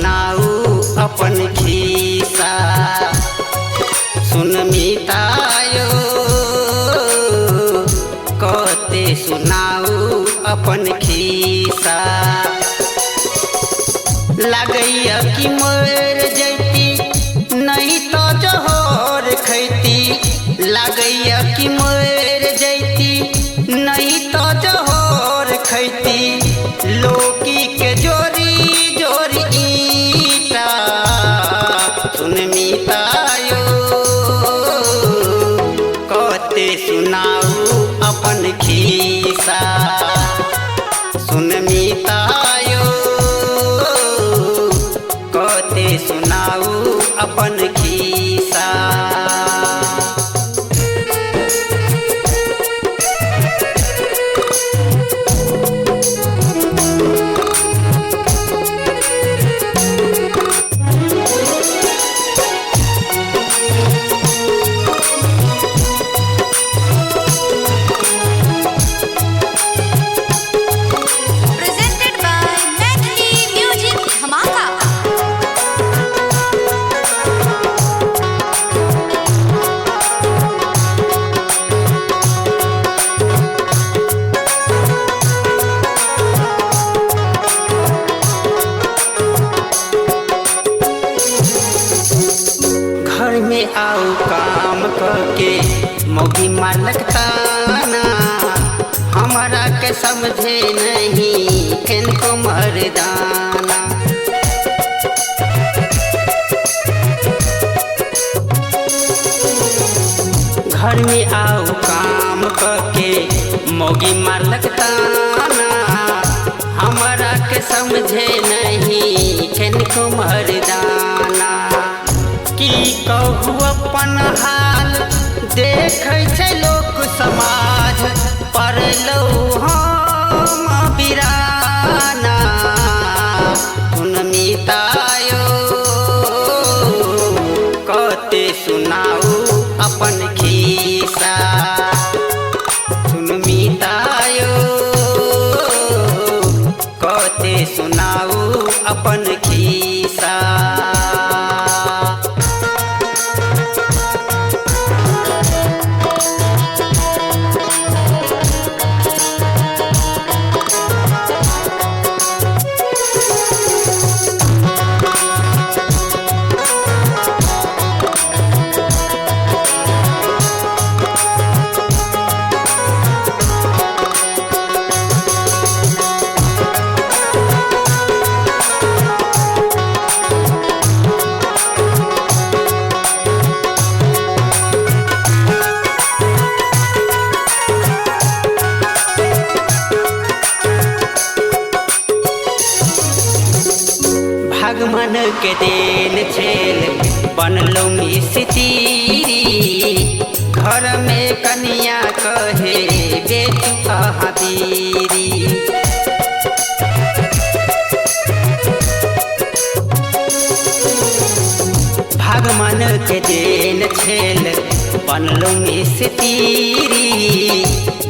सुनाऊ अपन खिस्सा सुन मितायो कते सुनाऊ अपन खिस्सा लगैया कि मर जैती नहीं तो जहर खैती लगैया कि मर जैती नहीं तो जहर खैती लोकी के जोरी जोरी ईटा सुन मितायो कते सुनाऊ अपन खिस्सा सुन मितायो कते सुनाऊ अपन खिस्सा में आओ काम करके मोगी मालक ताना हमारा के समझे नहीं किनको मर्दाना घर में आओ काम करके मोगी मालक ताना हमारा के समझे नहीं किनको मर्दाना की कहू अपन हाल देखे छै लोक समाज पड़लौ हम बिराना सुन मितायो कते सुनाऊ अपन खिस्सा सुन मितायो कते सुनाऊ अपन खिस्सा भगवान के देन छेल बनलो मिस्त्री घर में कन्या कहे बेटी अहाबीरी भगवान के देन छेल बनलो मिस्त्री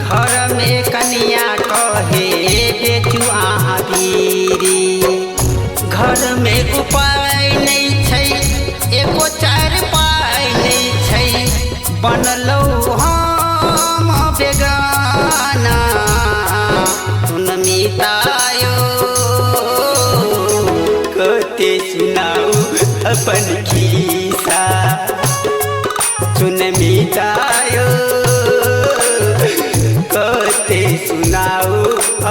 घर में कन्या कहे बेटी अहाबीरी घर में उपाय नहीं छै एको चार पाय नहीं छै बनलो हम बेगाना सुन मितायो कते सुनाऊ अपन खिस्सा सुन मितायो कते सुनाऊ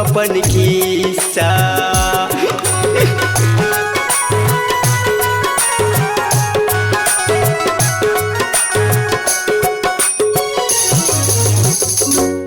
अपन खिस्सा।